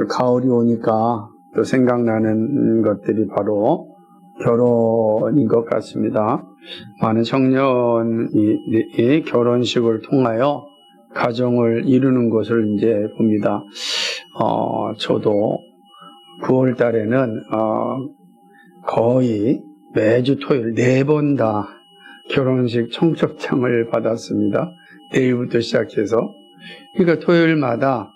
가을이 오니까 또 생각나는 것들이 바로 결혼인 것 같습니다. 많은 청년이 결혼식을 통하여 가정을 이루는 것을 이제 봅니다. 저도 9월 달에는 거의 매주 토요일 4번 다 결혼식 청첩장을 받았습니다. 내일부터 시작해서. 그러니까 토요일마다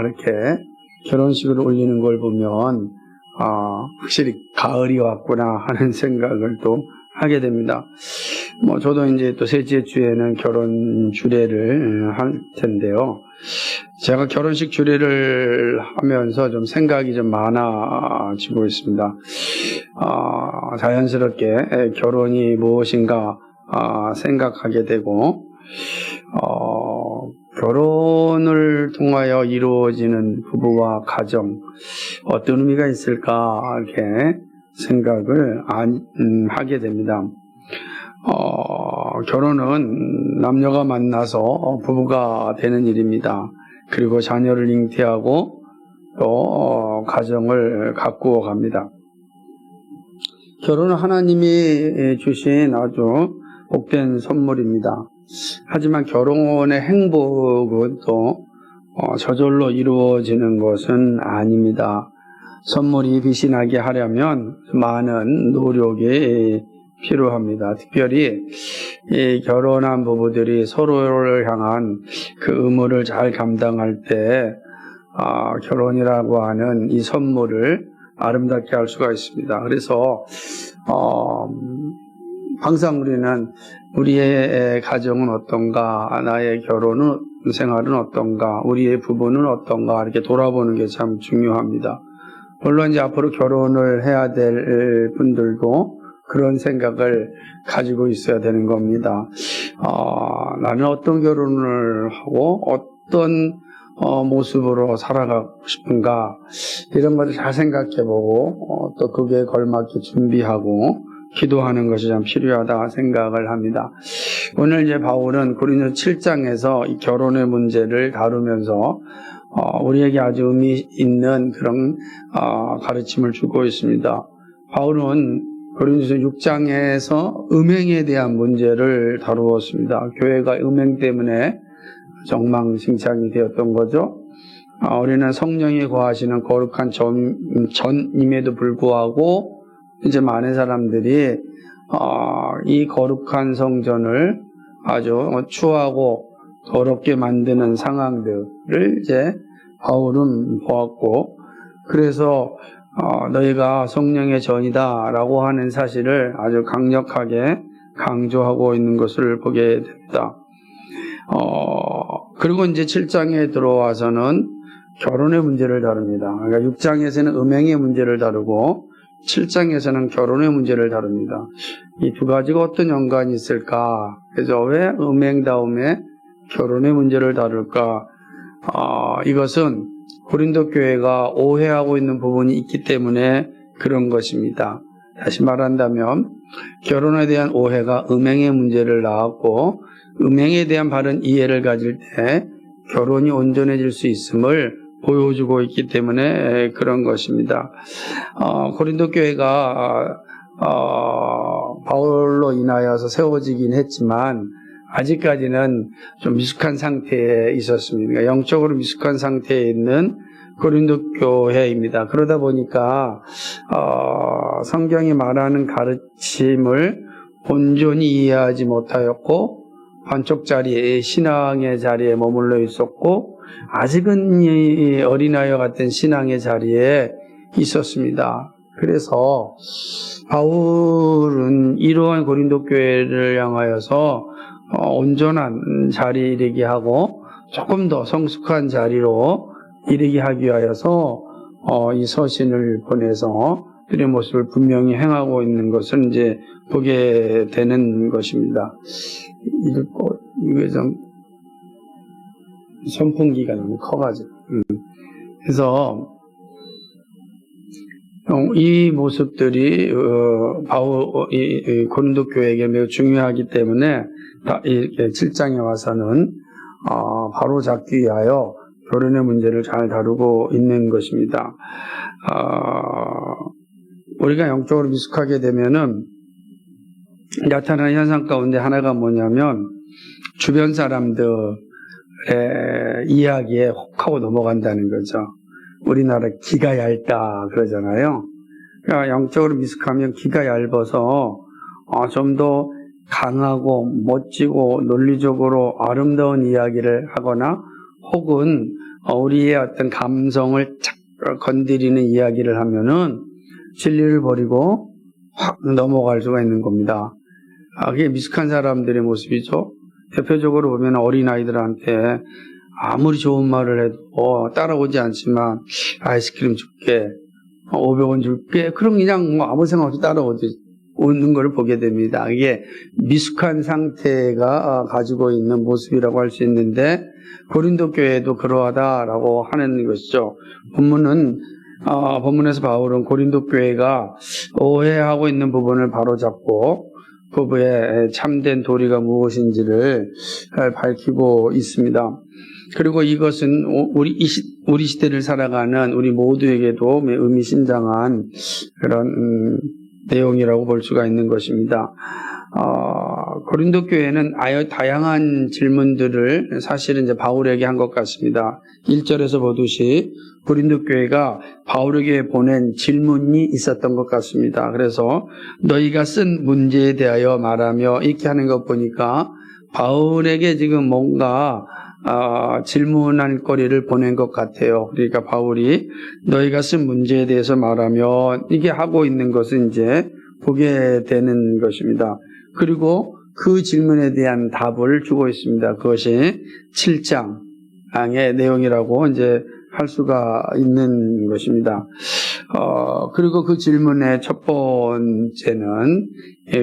이렇게 결혼식을 올리는 걸 보면 확실히 가을이 왔구나 하는 생각을 또 하게 됩니다. 저도 이제 또 셋째 주에는 결혼 주례를 할 텐데요. 제가 결혼식 주례를 하면서 좀 생각이 좀 많아지고 있습니다. 자연스럽게 결혼이 무엇인가 생각하게 되고, 결혼을 통하여 이루어지는 부부와 가정, 어떤 의미가 있을까, 이렇게 생각을 하게 됩니다. 결혼은 남녀가 만나서 부부가 되는 일입니다. 그리고 자녀를 잉태하고 또 가정을 가꾸어 갑니다. 결혼은 하나님이 주신 아주 복된 선물입니다. 하지만 결혼의 행복은 또 저절로 이루어지는 것은 아닙니다. 선물이 빛이 나게 하려면 많은 노력이 필요합니다. 특별히 이 결혼한 부부들이 서로를 향한 그 의무를 잘 감당할 때 결혼이라고 하는 이 선물을 아름답게 할 수가 있습니다. 그래서 항상 우리는 우리의 가정은 어떤가, 나의 결혼 생활은 어떤가, 우리의 부부는 어떤가 이렇게 돌아보는 게 참 중요합니다. 물론 이제 앞으로 결혼을 해야 될 분들도 그런 생각을 가지고 있어야 되는 겁니다. 나는 어떤 결혼을 하고 어떤 모습으로 살아가고 싶은가, 이런 것을 잘 생각해보고 또 그게 걸맞게 준비하고 기도하는 것이 참 필요하다 생각을 합니다. 오늘 이제 바울은 고린도 7장에서 이 결혼의 문제를 다루면서 우리에게 아주 의미 있는 그런 가르침을 주고 있습니다. 바울은 고린도서 6장에서 음행에 대한 문제를 다루었습니다. 교회가 음행 때문에 엉망진창이 되었던 거죠. 우리는 성령이 거하시는 거룩한 전임에도 불구하고 이제 많은 사람들이 이 거룩한 성전을 아주 추하고 더럽게 만드는 상황들을 이제 바울은 보았고, 그래서 너희가 성령의 전이다 라고 하는 사실을 아주 강력하게 강조하고 있는 것을 보게 됩니다. 그리고 이제 7장에 들어와서는 결혼의 문제를 다룹니다. 그러니까 6장에서는 음행의 문제를 다루고 7장에서는 결혼의 문제를 다룹니다. 이 두 가지가 어떤 연관이 있을까? 그래서 왜 음행 다음에 결혼의 문제를 다룰까? 이것은 고린도 교회가 오해하고 있는 부분이 있기 때문에 그런 것입니다. 다시 말한다면 결혼에 대한 오해가 음행의 문제를 낳았고, 음행에 대한 바른 이해를 가질 때 결혼이 온전해질 수 있음을 보여주고 있기 때문에 그런 것입니다. 고린도 교회가 바울로 인하여서 세워지긴 했지만 아직까지는 좀 미숙한 상태에 있었습니다. 그러니까 영적으로 미숙한 상태에 있는 고린도 교회입니다. 그러다 보니까 성경이 말하는 가르침을 온전히 이해하지 못하였고, 반쪽짜리 신앙의 자리에 머물러 있었고, 아직은 이 어린아이와 같은 신앙의 자리에 있었습니다. 그래서 바울은 이러한 고린도 교회를 향하여서 온전한 자리에 이르게 하고 조금 더 성숙한 자리로 이르게 하기 위하여서 이 서신을 보내서 그의 모습을 분명히 행하고 있는 것을 이제 보게 되는 것입니다. 이게 좀 선풍기가 너무 커가지고. 그래서 이 모습들이 고린도 교회에게 매우 중요하기 때문에 이렇게 7장에 와서는 바로 잡기 위하여 결혼의 문제를 잘 다루고 있는 것입니다. 우리가 영적으로 미숙하게 되면은 나타나는 현상 가운데 하나가 뭐냐면 주변 사람들의 이야기에 혹하고 넘어간다는 거죠. 우리나라 기가 얇다 그러잖아요. 그러니까 영적으로 미숙하면 기가 얇아서 좀 더 강하고 멋지고 논리적으로 아름다운 이야기를 하거나 혹은 우리의 어떤 감성을 착 건드리는 이야기를 하면은 진리를 버리고 확 넘어갈 수가 있는 겁니다. 그게 미숙한 사람들의 모습이죠. 대표적으로 보면 어린아이들한테 아무리 좋은 말을 해도 따라오지 않지만 아이스크림 줄게, 500원 줄게, 그럼 그냥 아무 생각 없이 따라오는 걸 보게 됩니다. 이게 미숙한 상태가 가지고 있는 모습이라고 할 수 있는데 고린도 교회도 그러하다라고 하는 것이죠. 본문에서 바울은 고린도 교회가 오해하고 있는 부분을 바로잡고 그부의 참된 도리가 무엇인지를 밝히고 있습니다. 그리고 이것은 우리 시대를 살아가는 우리 모두에게도 의미심장한 그런 내용이라고 볼 수가 있는 것입니다. 고린도 교회는 아주 다양한 질문들을 사실은 이제 바울에게 한 것 같습니다. 1절에서 보듯이 고린도 교회가 바울에게 보낸 질문이 있었던 것 같습니다. 그래서 너희가 쓴 문제에 대하여 말하며 이렇게 하는 것 보니까 바울에게 지금 뭔가 질문할 거리를 보낸 것 같아요. 그러니까 바울이 너희가 쓴 문제에 대해서 말하며 이게 하고 있는 것은 이제 보게 되는 것입니다. 그리고 그 질문에 대한 답을 주고 있습니다. 그것이 7장의 내용이라고 이제 할 수가 있는 것입니다. 그리고 그 질문의 첫 번째는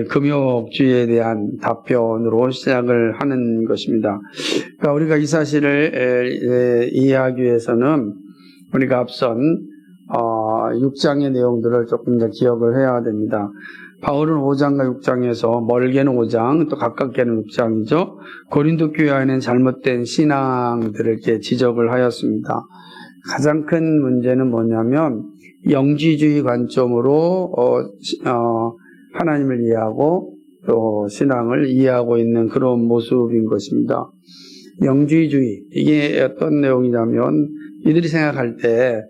금욕주의에 대한 답변으로 시작을 하는 것입니다. 그러니까 우리가 이 사실을 이해하기 위해서는 우리가 앞선 6장의 내용들을 조금 더 기억을 해야 됩니다. 바울은 5장과 6장에서 멀게는 5장, 또 가깝게는 6장이죠. 고린도 교회 안에는 잘못된 신앙들을 이렇게 지적을 하였습니다. 가장 큰 문제는 뭐냐면 영지주의 관점으로 하나님을 이해하고 또 신앙을 이해하고 있는 그런 모습인 것입니다. 영지주의, 이게 어떤 내용이냐면 이들이 생각할 때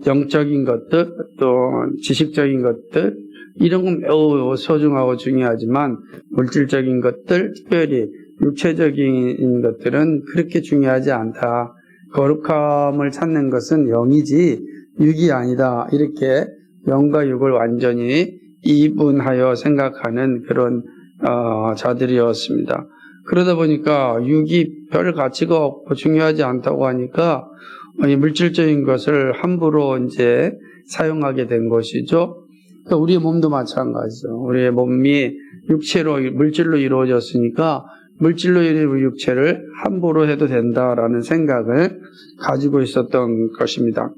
영적인 것들 또 지식적인 것들 이런 건 매우 소중하고 중요하지만 물질적인 것들, 특별히 육체적인 것들은 그렇게 중요하지 않다. 거룩함을 찾는 것은 영이지 육이 아니다. 이렇게 영과 육을 완전히 이분하여 생각하는 그런 자들이었습니다. 그러다 보니까 육이 별 가치가 없고 중요하지 않다고 하니까 이 물질적인 것을 함부로 이제 사용하게 된 것이죠. 그러니까 우리의 몸도 마찬가지죠. 우리의 몸이 물질로 이루어졌으니까 물질로 이루어진 육체를 함부로 해도 된다라는 생각을 가지고 있었던 것입니다.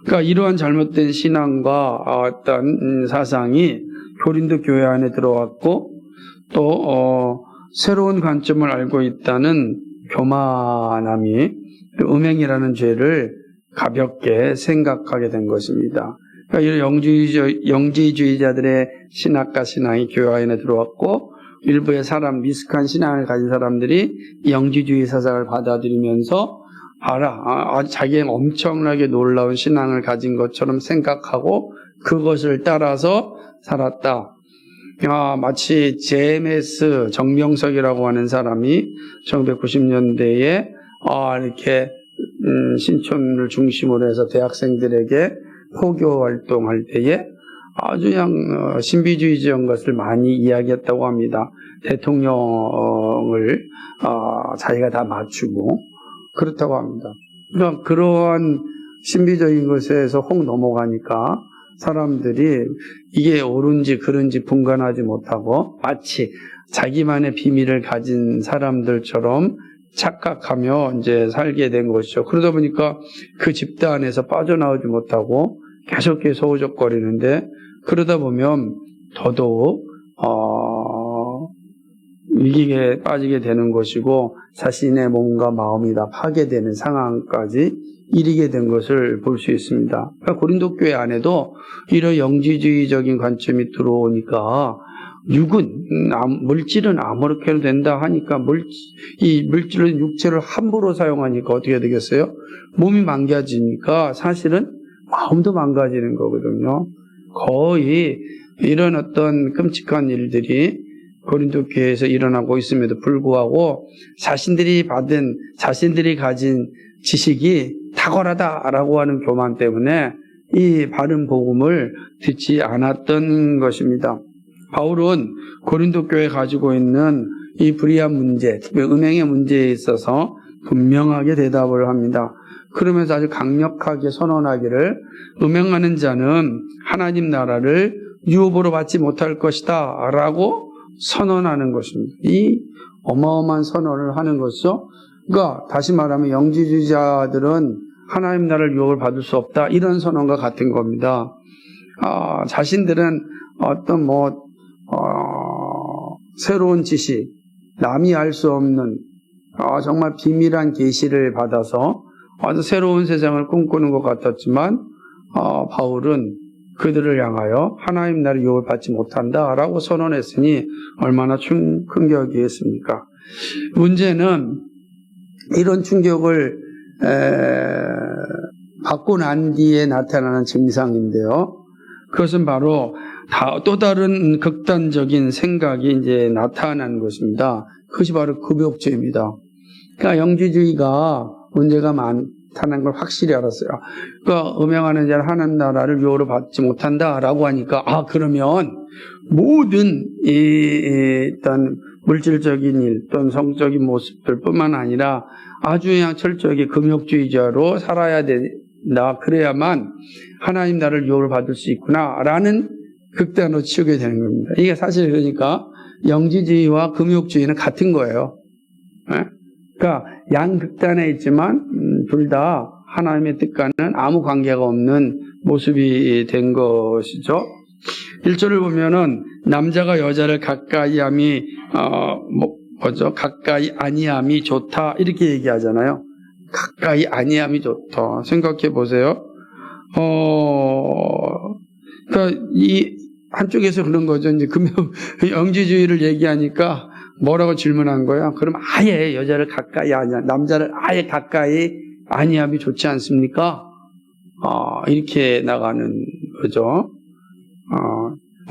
그러니까 이러한 잘못된 신앙과 어떤 사상이 고린도 교회 안에 들어왔고 또 새로운 관점을 알고 있다는 교만함이 음행이라는 죄를 가볍게 생각하게 된 것입니다. 그러니까 이런 영지주의자들의 신학과 신앙이 교회 안에 들어왔고 일부의 미숙한 신앙을 가진 사람들이 영지주의 사상을 받아들이면서 자기는 엄청나게 놀라운 신앙을 가진 것처럼 생각하고 그것을 따라서 살았다. 마치 JMS 정명석이라고 하는 사람이 1990년대에 이렇게 신촌을 중심으로 해서 대학생들에게 포교 활동할 때에 아주 그냥 신비주의적인 것을 많이 이야기했다고 합니다. 대통령을 자기가 다 맞추고 그렇다고 합니다. 그러니까 그러한 신비적인 것에서 혹 넘어가니까 사람들이 이게 옳은지 그른지 분간하지 못하고 마치 자기만의 비밀을 가진 사람들처럼 착각하며 이제 살게 된 것이죠. 그러다 보니까 그 집단에서 빠져나오지 못하고 계속해서 오적거리는데 그러다 보면 더더욱 위기에 빠지게 되는 것이고 자신의 몸과 마음이 다 파괴되는 상황까지 이르게 된 것을 볼 수 있습니다. 그러니까 고린도 교회 안에도 이런 영지주의적인 관점이 들어오니까 물질은 아무렇게나 된다 하니까 이 물질은 육체를 함부로 사용하니까 어떻게 되겠어요? 몸이 망가지니까 사실은 마음도 망가지는 거거든요. 거의 이런 어떤 끔찍한 일들이 고린도 교회에서 일어나고 있음에도 불구하고 자신들이 가진 지식이 탁월하다라고 하는 교만 때문에 이 바른 복음을 듣지 않았던 것입니다. 바울은 고린도 교회에 가지고 있는 이 불의한 문제, 특히 음행의 문제에 있어서 분명하게 대답을 합니다. 그러면서 아주 강력하게 선언하기를 음행하는 자는 하나님 나라를 유업으로 받지 못할 것이다 라고 선언하는 것입니다. 이 어마어마한 선언을 하는 것이죠. 그러니까 다시 말하면 영지주의자들은 하나님 나라를 유업을 받을 수 없다 이런 선언과 같은 겁니다. 자신들은 어떤 새로운 지식, 남이 알 수 없는 정말 비밀한 계시를 받아서 아주 새로운 세상을 꿈꾸는 것 같았지만 바울은 그들을 향하여 하나님 나라를 유업을 받지 못한다라고 선언했으니 얼마나 충격이겠습니까? 문제는 이런 충격을 받고 난 뒤에 나타나는 증상인데요. 그것은 바로 또 다른 극단적인 생각이 이제 나타나는 것입니다. 그것이 바로 금욕주의입니다. 그러니까 영지주의가 문제가 많다는 걸 확실히 알았어요. 그러니까 음행하는 자는 하나님 나라를 유업으로 받지 못한다라고 하니까 그러면 모든 일단 물질적인 일 또는 성적인 모습들뿐만 아니라 아주 그냥 철저하게 금욕주의자로 살아야 된다. 그래야만 하나님 나라를 유업을 받을 수 있구나라는 극단으로 치우게 되는 겁니다. 이게 사실 그러니까 영지주의와 금욕주의는 같은 거예요. 그러니까 양극단에 있지만 둘 다 하나님의 뜻과는 아무 관계가 없는 모습이 된 것이죠. 1절을 보면은 남자가 여자를 가까이 아니함이 좋다 이렇게 얘기하잖아요. 가까이 아니함이 좋다. 생각해 보세요. 그러니까 이 한쪽에서 그런 거죠. 이제 영지주의를 얘기하니까 뭐라고 질문한 거야? 그럼 아예 여자를 가까이 남자를 아예 가까이 아니함이 좋지 않습니까? 이렇게 나가는 거죠.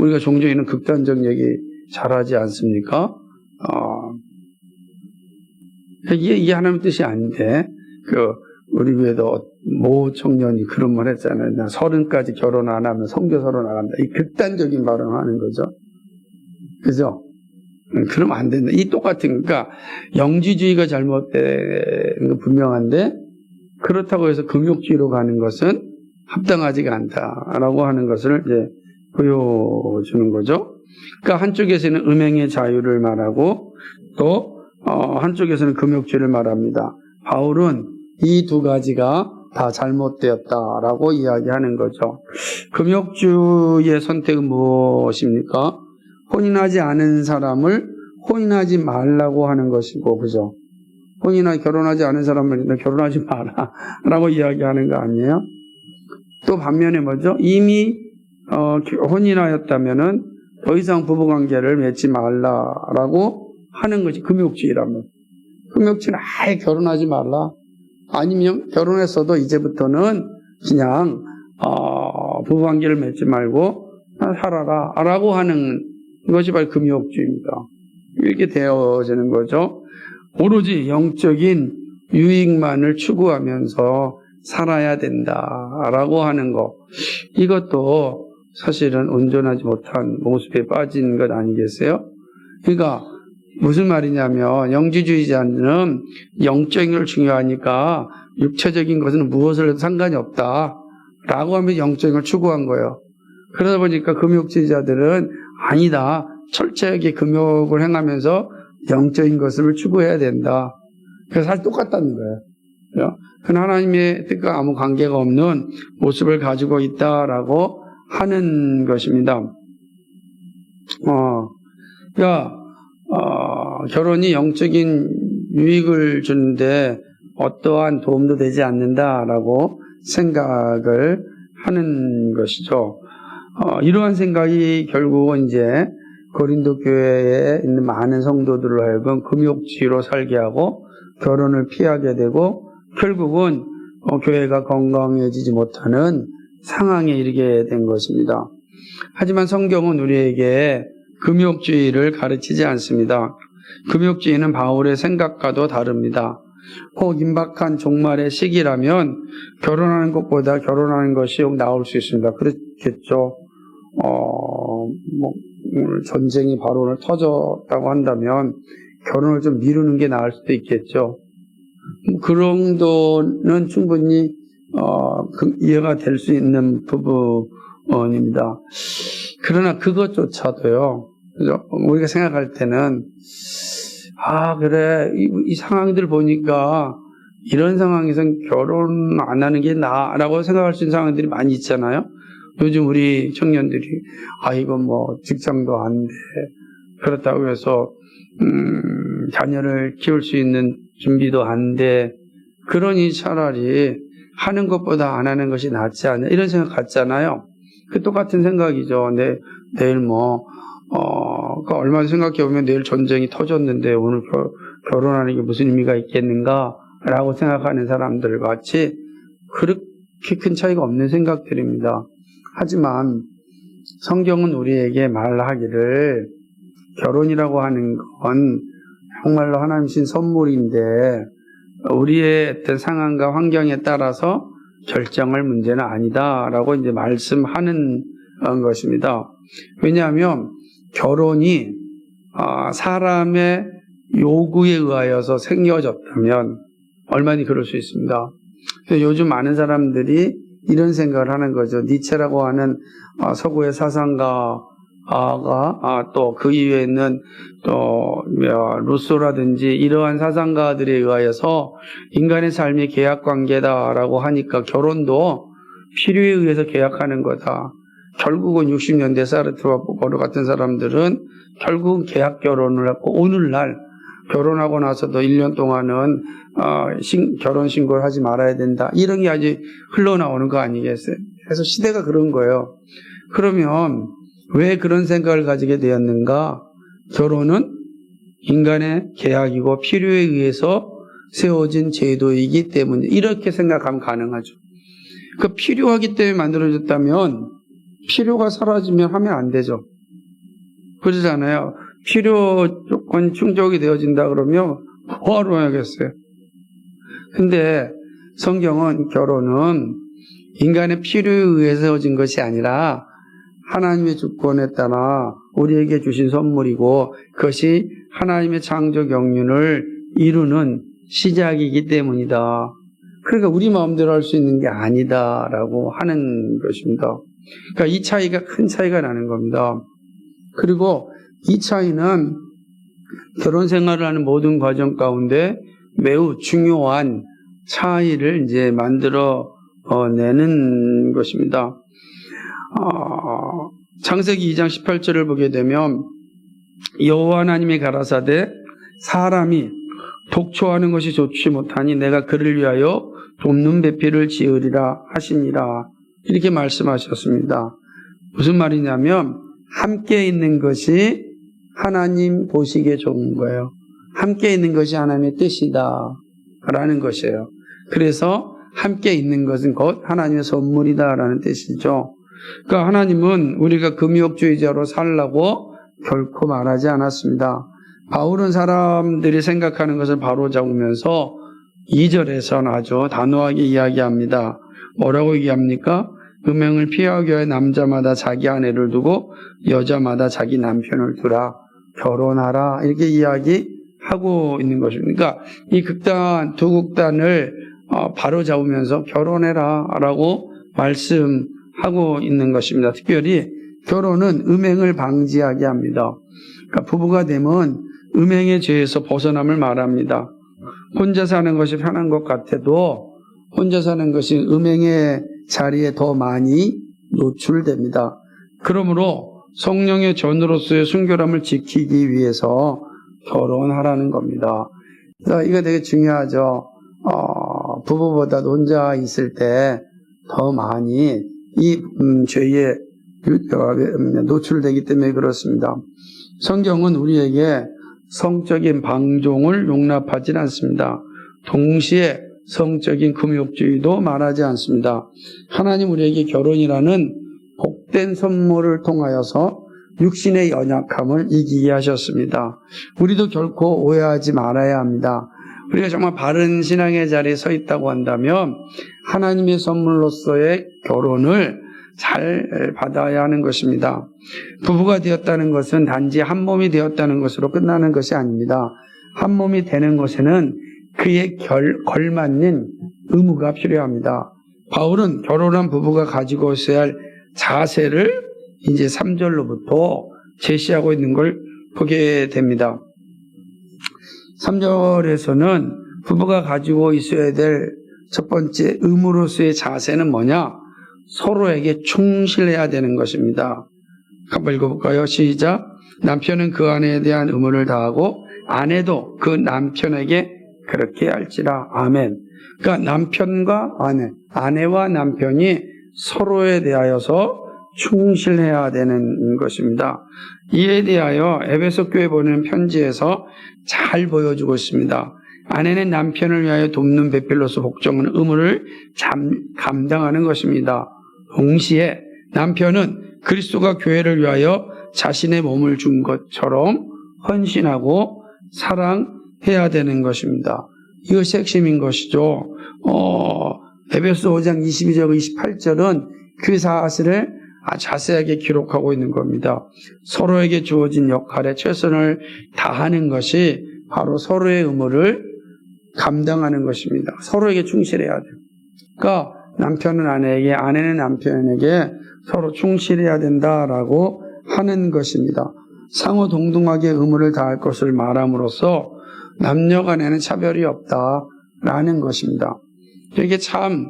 우리가 종종 이런 극단적 얘기 잘하지 않습니까? 이게 하나님의 뜻이 아닌데, 우리 교회도 모 청년이 그런 말 했잖아요. 나 30까지 결혼 안 하면 선교사로 나간다. 이 극단적인 발언을 하는 거죠. 그죠? 그러면 안 된다. 이 똑같은, 그러니까 영지주의가 잘못된 건 분명한데, 그렇다고 해서 금욕주의로 가는 것은 합당하지가 않다라고 하는 것을 이제 보여주는 거죠. 그러니까 한쪽에서는 음행의 자유를 말하고 또 한쪽에서는 금욕주의를 말합니다. 바울은 이 두 가지가 다 잘못되었다라고 이야기하는 거죠. 금욕주의의 선택은 무엇입니까? 혼인하지 않은 사람을 혼인하지 말라고 하는 것이고, 그죠? 결혼하지 않은 사람을 결혼하지 마라 라고 이야기하는 거 아니에요? 또 반면에 뭐죠? 이미 혼인하였다면은 더 이상 부부관계를 맺지 말라라고 하는 것이 금욕주의라면, 금욕주의는 아예 결혼하지 말라. 아니면 결혼했어도 이제부터는 그냥 부부관계를 맺지 말고 살아라 라고 하는 것이 바로 금욕주의입니다. 이렇게 되어지는 거죠. 오로지 영적인 유익만을 추구하면서 살아야 된다라고 하는 것, 이것도 사실은 온전하지 못한 모습에 빠진 것 아니겠어요? 그러니까 무슨 말이냐면 영지주의자는 영적인 걸 중요하니까 육체적인 것은 무엇을 해도 상관이 없다라고 하면서 영적인 걸 추구한 거예요. 그러다 보니까 금욕주의자들은 아니다, 철저하게 금욕을 행하면서 영적인 것을 추구해야 된다. 그래서 사실 똑같다는 거예요. 그건 하나님의 뜻과 아무 관계가 없는 모습을 가지고 있다라고 하는 것입니다. 그러니까 결혼이 영적인 유익을 주는데 어떠한 도움도 되지 않는다라고 생각을 하는 것이죠. 이러한 생각이 결국은 이제 고린도 교회에 있는 많은 성도들로 하여금 금욕주의로 살게 하고 결혼을 피하게 되고 결국은 교회가 건강해지지 못하는 상황에 이르게 된 것입니다. 하지만 성경은 우리에게 금욕주의를 가르치지 않습니다. 금욕주의는 바울의 생각과도 다릅니다. 꼭 임박한 종말의 시기라면 결혼하는 것보다 결혼하는 것이 나을 수 있습니다. 그렇겠죠. 전쟁이 바로 오늘 터졌다고 한다면 결혼을 좀 미루는 게 나을 수도 있겠죠. 그런 정도는 충분히 이해가 될 수 있는 부분입니다. 그러나 그것조차도요, 우리가 생각할 때는 그래, 이 상황들 보니까 이런 상황에선 결혼 안 하는 게 나아라고 생각할 수 있는 상황들이 많이 있잖아요. 요즘 우리 청년들이 이건 뭐 직장도 안 돼, 그렇다고 해서 자녀를 키울 수 있는 준비도 안 돼, 그러니 차라리 하는 것보다 안 하는 것이 낫지 않냐, 이런 생각 같잖아요. 그 똑같은 생각이죠. 내일 얼마 전에 생각해보면 내일 전쟁이 터졌는데 오늘 결혼하는 게 무슨 의미가 있겠는가 라고 생각하는 사람들 같이 그렇게 큰 차이가 없는 생각들입니다. 하지만 성경은 우리에게 말하기를 결혼이라고 하는 건 정말로 하나님 주신 선물인데 우리의 어떤 상황과 환경에 따라서 결정할 문제는 아니다라고 이제 말씀하는 것입니다. 왜냐하면 결혼이 사람의 요구에 의하여서 생겨졌다면 얼마나 그럴 수 있습니다. 요즘 많은 사람들이 이런 생각을 하는 거죠. 니체라고 하는 서구의 사상가가 또 그 이외에 있는 또 루소라든지 이러한 사상가들에 의하여서 인간의 삶이 계약관계다라고 하니까 결혼도 필요에 의해서 계약하는 거다. 결국은 60년대 사르트르와 보르 같은 사람들은 결국은 계약 결혼을 했고 오늘날 결혼하고 나서도 1년 동안은 결혼 신고를 하지 말아야 된다. 이런 게 아직 흘러나오는 거 아니겠어요? 그래서 시대가 그런 거예요. 그러면 왜 그런 생각을 가지게 되었는가? 결혼은 인간의 계약이고 필요에 의해서 세워진 제도이기 때문에 이렇게 생각하면 가능하죠. 그 필요하기 때문에 만들어졌다면 필요가 사라지면 하면 안 되죠. 그러잖아요. 필요 조건 충족이 되어진다 그러면 뭐하러 해야겠어요? 근데 성경은 결혼은 인간의 필요에 의해서 세워진 것이 아니라 하나님의 주권에 따라 우리에게 주신 선물이고 그것이 하나님의 창조 경륜을 이루는 시작이기 때문이다. 그러니까 우리 마음대로 할 수 있는 게 아니다라고 하는 것입니다. 그러니까 이 차이가 큰 차이가 나는 겁니다. 그리고 이 차이는 결혼 생활을 하는 모든 과정 가운데 매우 중요한 차이를 이제 만들어 내는 것입니다. 창세기 2장 18절을 보게 되면 여호와 하나님이 가라사대 사람이 독초하는 것이 좋지 못하니 내가 그를 위하여 돕는 배필을 지으리라 하시니라 이렇게 말씀하셨습니다. 무슨 말이냐면 함께 있는 것이 하나님 보시기에 좋은 거예요. 함께 있는 것이 하나님의 뜻이다 라는 것이에요. 그래서 함께 있는 것은 곧 하나님의 선물이다 라는 뜻이죠. 그러니까 하나님은 우리가 금욕주의자로 살라고 결코 말하지 않았습니다. 바울은 사람들이 생각하는 것을 바로잡으면서 2절에서는 아주 단호하게 이야기합니다. 뭐라고 얘기합니까? 음행을 피하기 위해 남자마다 자기 아내를 두고 여자마다 자기 남편을 두라. 결혼하라. 이렇게 이야기하고 있는 것입니다. 그러니까 이 두 극단을 바로잡으면서 결혼해라 라고 말씀하고 있는 것입니다. 특별히 결혼은 음행을 방지하게 합니다. 그러니까 부부가 되면 음행의 죄에서 벗어남을 말합니다. 혼자 사는 것이 편한 것 같아도 혼자 사는 것이 음행의 자리에 더 많이 노출됩니다. 그러므로 성령의 전으로서의 순결함을 지키기 위해서 결혼하라는 겁니다. 그래서 이거 되게 중요하죠. 부부보다 혼자 있을 때 더 많이 이 죄에 노출되기 때문에 그렇습니다. 성경은 우리에게 성적인 방종을 용납하지 않습니다. 동시에 성적인 금욕주의도 말하지 않습니다. 하나님 우리에게 결혼이라는 복된 선물을 통하여서 육신의 연약함을 이기게 하셨습니다. 우리도 결코 오해하지 말아야 합니다. 우리가 정말 바른 신앙의 자리에 서 있다고 한다면 하나님의 선물로서의 결혼을 잘 받아야 하는 것입니다. 부부가 되었다는 것은 단지 한 몸이 되었다는 것으로 끝나는 것이 아닙니다. 한 몸이 되는 것에는 그에 걸맞는 의무가 필요합니다. 바울은 결혼한 부부가 가지고 있어야 할 자세를 이제 3절로부터 제시하고 있는 걸 보게 됩니다. 3절에서는 부부가 가지고 있어야 될 첫 번째 의무로서의 자세는 뭐냐? 서로에게 충실해야 되는 것입니다. 한번 읽어볼까요? 시작. 남편은 그 아내에 대한 의무를 다하고 아내도 그 남편에게 그렇게 할지라. 아멘. 그러니까 남편과 아내와 남편이 서로에 대하여서 충실해야 되는 것입니다. 이에 대하여 에베소 교회 보내는 편지에서 잘 보여주고 있습니다. 아내는 남편을 위하여 돕는 배필로서 복종하는 의무를 감당하는 것입니다. 동시에 남편은 그리스도가 교회를 위하여 자신의 몸을 준 것처럼 헌신하고 사랑해야 되는 것입니다. 이것이 핵심인 것이죠. 에베소 5장 22절 28절은 그 사실을 자세하게 기록하고 있는 겁니다. 서로에게 주어진 역할에 최선을 다하는 것이 바로 서로의 의무를 감당하는 것입니다. 서로에게 충실해야 돼요. 그러니까 남편은 아내에게, 아내는 남편에게 서로 충실해야 된다라고 하는 것입니다. 상호 동등하게 의무를 다할 것을 말함으로써 남녀 간에는 차별이 없다라는 것입니다. 이게 참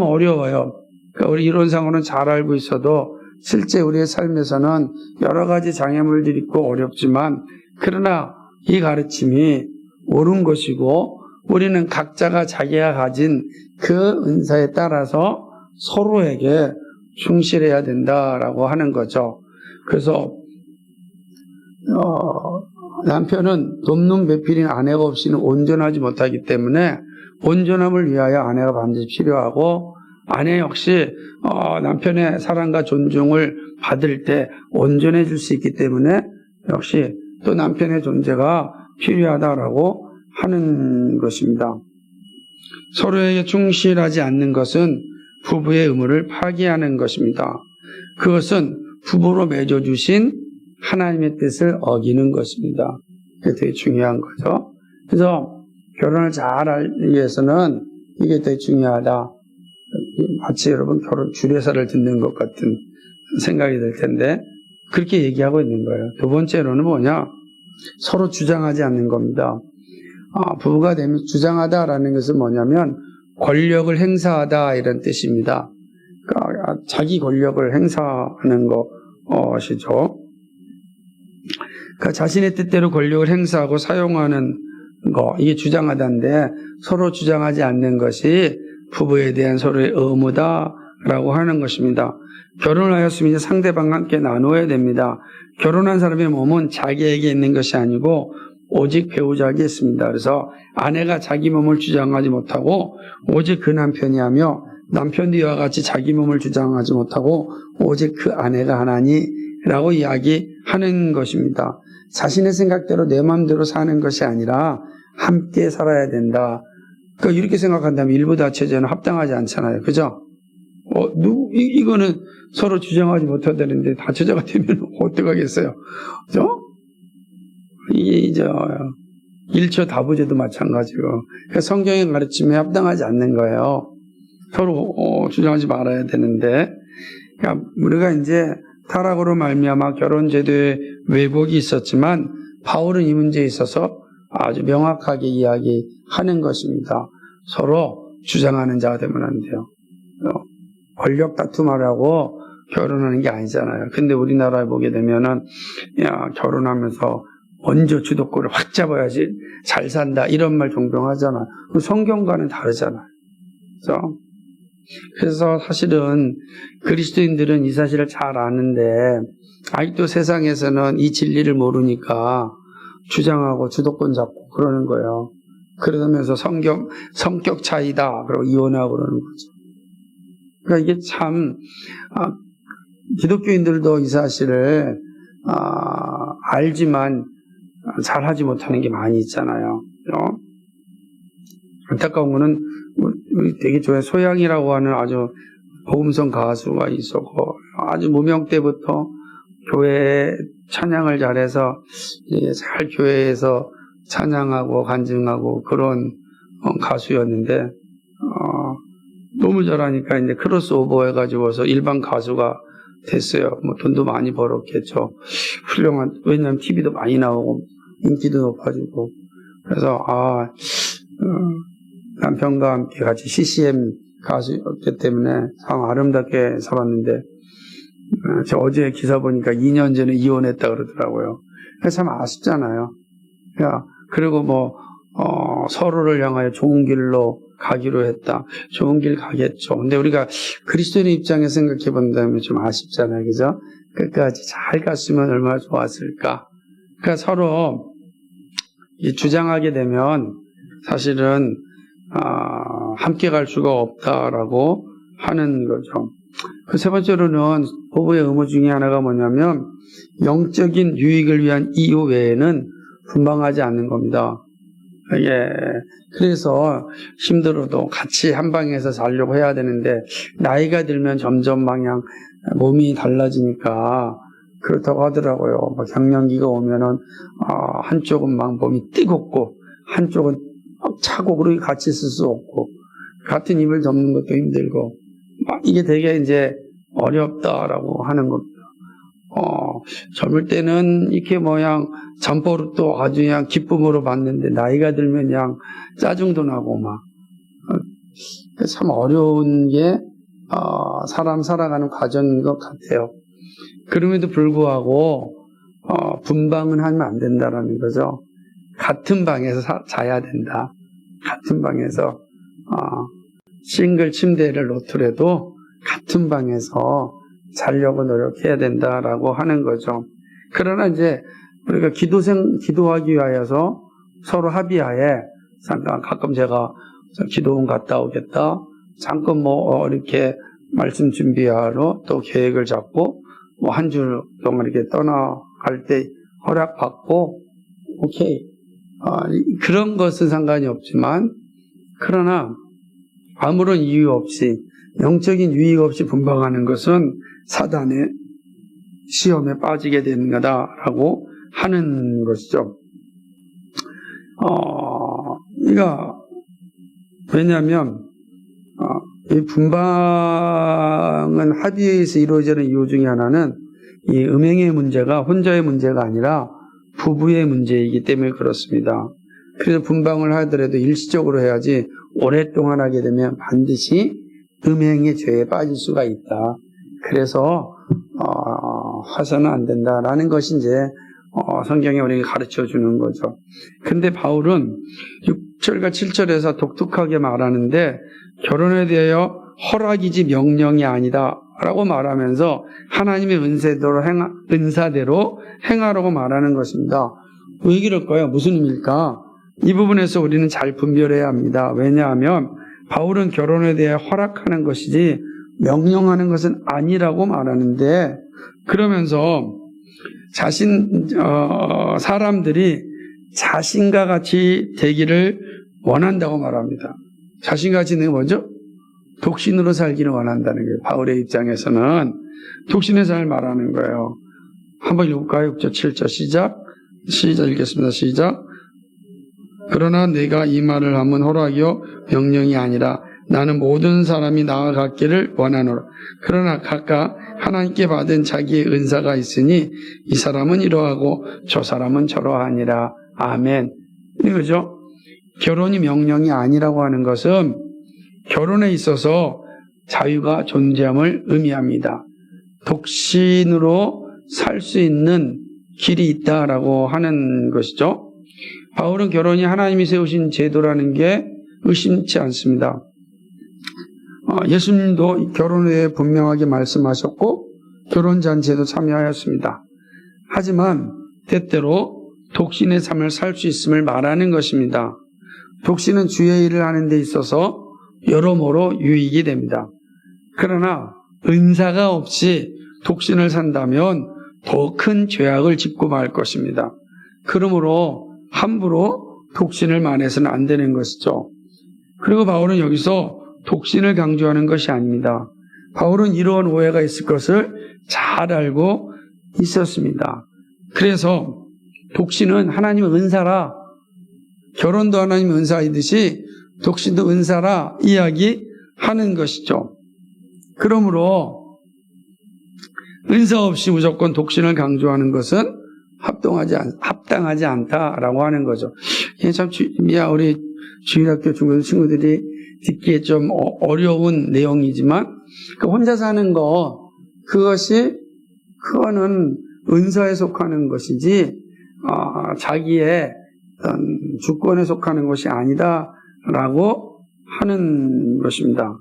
어려워요. 그러니까 우리 이론상으로는 잘 알고 있어도 실제 우리의 삶에서는 여러 가지 장애물들이 있고 어렵지만 그러나 이 가르침이 옳은 것이고 우리는 각자가 자기가 가진 그 은사에 따라서 서로에게 충실해야 된다라고 하는 거죠. 그래서 남편은 돕는 배필인 아내가 없이는 온전하지 못하기 때문에 온전함을 위하여 아내가 반드시 필요하고 아내 역시 남편의 사랑과 존중을 받을 때 온전해질 수 있기 때문에 역시 또 남편의 존재가 필요하다라고 하는 것입니다. 서로에게 충실하지 않는 것은 부부의 의무를 파기하는 것입니다. 그것은 부부로 맺어주신 하나님의 뜻을 어기는 것입니다. 그게 되게 중요한 거죠. 그래서 결혼을 잘 하기 위해서는 이게 되게 중요하다. 마치 여러분 결혼 주례사를 듣는 것 같은 생각이 들 텐데 그렇게 얘기하고 있는 거예요. 두 번째로는 뭐냐? 서로 주장하지 않는 겁니다. 부부가 되면 주장하다라는 것은 뭐냐면 권력을 행사하다 이런 뜻입니다. 그러니까 자기 권력을 행사하는 것이죠. 그러니까 자신의 뜻대로 권력을 행사하고 사용하는 거, 이게 주장하다인데 서로 주장하지 않는 것이 부부에 대한 서로의 의무다라고 하는 것입니다. 결혼을 하였으면 이제 상대방과 함께 나누어야 됩니다. 결혼한 사람의 몸은 자기에게 있는 것이 아니고 오직 배우자에게 있습니다. 그래서 아내가 자기 몸을 주장하지 못하고 오직 그 남편이 하며 남편도 이와 같이 자기 몸을 주장하지 못하고 오직 그 아내가 하나니라고 이야기하는 것입니다. 자신의 생각대로 내 마음대로 사는 것이 아니라 함께 살아야 된다. 그러니까 이렇게 생각한다면 일부 다처제는 합당하지 않잖아요. 그죠? 이거는 서로 주장하지 못하다는데 다처제가 되면 어떡하겠어요? 그죠? 이게 일처 다부제도 마찬가지고. 그러니까 성경의 가르침에 합당하지 않는 거예요. 서로 주장하지 말아야 되는데. 그러니까 우리가 이제 타락으로 말미암아 결혼 제도에 왜곡이 있었지만 바울은 이 문제에 있어서 아주 명확하게 이야기하는 것입니다. 서로 주장하는 자가 되면 안 돼요. 권력 다툼하려고 결혼하는 게 아니잖아요. 근데 우리나라에 보게 되면은 결혼하면서 먼저 주도권을 확 잡아야지 잘 산다 이런 말 종종 하잖아. 성경과는 다르잖아. 그래서 사실은 그리스도인들은 이 사실을 잘 아는데 아직도 세상에서는 이 진리를 모르니까 주장하고 주도권 잡고 그러는 거예요. 그러면서 성격 차이다 그러고 이혼하고 그러는 거죠. 그러니까 이게 참 기독교인들도 이 사실을 알지만 잘하지 못하는 게 많이 있잖아요. 안타까운 거는 우리 되게 좋아해 소양이라고 하는 아주 복음성 가수가 있었고 아주 무명 때부터 교회 찬양을 잘해서 잘 교회에서 찬양하고 간증하고 그런 가수였는데 너무 잘하니까 이제 크로스오버 해가지고서 일반 가수가 됐어요. 뭐 돈도 많이 벌었겠죠. 훌륭한, 왜냐하면 TV도 많이 나오고 인기도 높아지고 그래서 남편과 함께 같이 CCM 가수였기 때문에 참 아름답게 살았는데 저 어제 기사 보니까 2년 전에 이혼했다 그러더라고요. 그래서 참 아쉽잖아요. 그리고 서로를 향하여 좋은 길로 가기로 했다. 좋은 길 가겠죠. 근데 우리가 그리스도인의 입장에 생각해 본다면 좀 아쉽잖아요. 그죠? 끝까지 잘 갔으면 얼마나 좋았을까. 그러니까 서로 주장하게 되면 사실은 함께 갈 수가 없다라고 하는 거죠. 그 세 번째로는 부부의 의무 중에 하나가 뭐냐면 영적인 유익을 위한 이유 외에는 분방하지 않는 겁니다. 그래서 힘들어도 같이 한 방에서 자려고 해야 되는데 나이가 들면 점점 방향 몸이 달라지니까 그렇다고 하더라고요. 갱년기가 오면은 한쪽은 막 몸이 뜨겁고 한쪽은 차고 그렇게 같이 있을 수 없고 같은 입을 덮는 것도 힘들고 이게 되게 이제 어렵다라고 하는 겁니다. 젊을 때는 이렇게 잠버릇도 아주 그냥 기쁨으로 받는데 나이가 들면 그냥 짜증도 나고 참 어려운 게 사람 살아가는 과정인 것 같아요. 그럼에도 불구하고 분방은 하면 안 된다라는 거죠. 같은 방에서 자야 된다. 같은 방에서 싱글 침대를 놓더라도 같은 방에서 자려고 노력해야 된다라고 하는 거죠. 그러나 이제 우리가 기도하기 위하여서 서로 합의하에 잠깐 가끔 제가 기도원 갔다 오겠다. 잠깐 이렇게 말씀 준비하러 또 계획을 잡고 한 주 동안 이렇게 떠나갈 때 허락받고 오케이. 그런 것은 상관이 없지만 그러나 아무런 이유 없이 영적인 유익 없이 분방하는 것은 사단의 시험에 빠지게 되는 거다라고 하는 것이죠. 왜냐하면 이 분방은 합의에서 이루어지는 이유 중에 하나는 이 음행의 문제가 혼자의 문제가 아니라 부부의 문제이기 때문에 그렇습니다. 그래서 분방을 하더라도 일시적으로 해야지 오랫동안 하게 되면 반드시 음행의 죄에 빠질 수가 있다. 그래서 해서는 안 된다라는 것이 이제 성경이 우리에게 가르쳐 주는 거죠. 근데 바울은 6절과 7절에서 독특하게 말하는데 결혼에 대하여 허락이지 명령이 아니다 라고 말하면서 하나님의 은사대로 행하라고 말하는 것입니다. 왜 그럴까요? 무슨 의미일까? 이 부분에서 우리는 잘 분별해야 합니다. 왜냐하면 바울은 결혼에 대해 허락하는 것이지 명령하는 것은 아니라고 말하는데 그러면서 사람들이 자신과 같이 되기를 원한다고 말합니다. 자신과 같이 되는 게 뭐죠? 독신으로 살기를 원한다는 거예요. 바울의 입장에서는 독신의 삶을 말하는 거예요. 한번 읽을까요? 6절, 7절 시작 읽겠습니다. 시작. 그러나 내가 이 말을 하면 허락이요 명령이 아니라 나는 모든 사람이 나아갔기를 원하노라. 그러나 각각 하나님께 받은 자기의 은사가 있으니 이 사람은 이러하고 저 사람은 저러하니라. 아멘. 이거죠. 결혼이 명령이 아니라고 하는 것은 결혼에 있어서 자유가 존재함을 의미합니다. 독신으로 살 수 있는 길이 있다라고 하는 것이죠. 바울은 결혼이 하나님이 세우신 제도라는 게 의심치 않습니다. 예수님도 결혼에 대해 분명하게 말씀하셨고 결혼잔치에도 참여하였습니다. 하지만 때때로 독신의 삶을 살 수 있음을 말하는 것입니다. 독신은 주의 일을 하는 데 있어서 여러모로 유익이 됩니다. 그러나 은사가 없이 독신을 산다면 더 큰 죄악을 짓고 말 것입니다. 그러므로 함부로 독신을 만해서는 안 되는 것이죠. 그리고 바울은 여기서 독신을 강조하는 것이 아닙니다. 바울은 이러한 오해가 있을 것을 잘 알고 있었습니다. 그래서 독신은 하나님의 은사라, 결혼도 하나님의 은사이듯이 독신도 은사라 이야기하는 것이죠. 그러므로 은사 없이 무조건 독신을 강조하는 것은 합당하지 않다라고 하는 거죠. 이게 참 우리 주일학교 중고등 친구들이 듣기에 좀 어려운 내용이지만 혼자 사는 거 그거는 은사에 속하는 것이지 자기의 주권에 속하는 것이 아니다라고 하는 것입니다.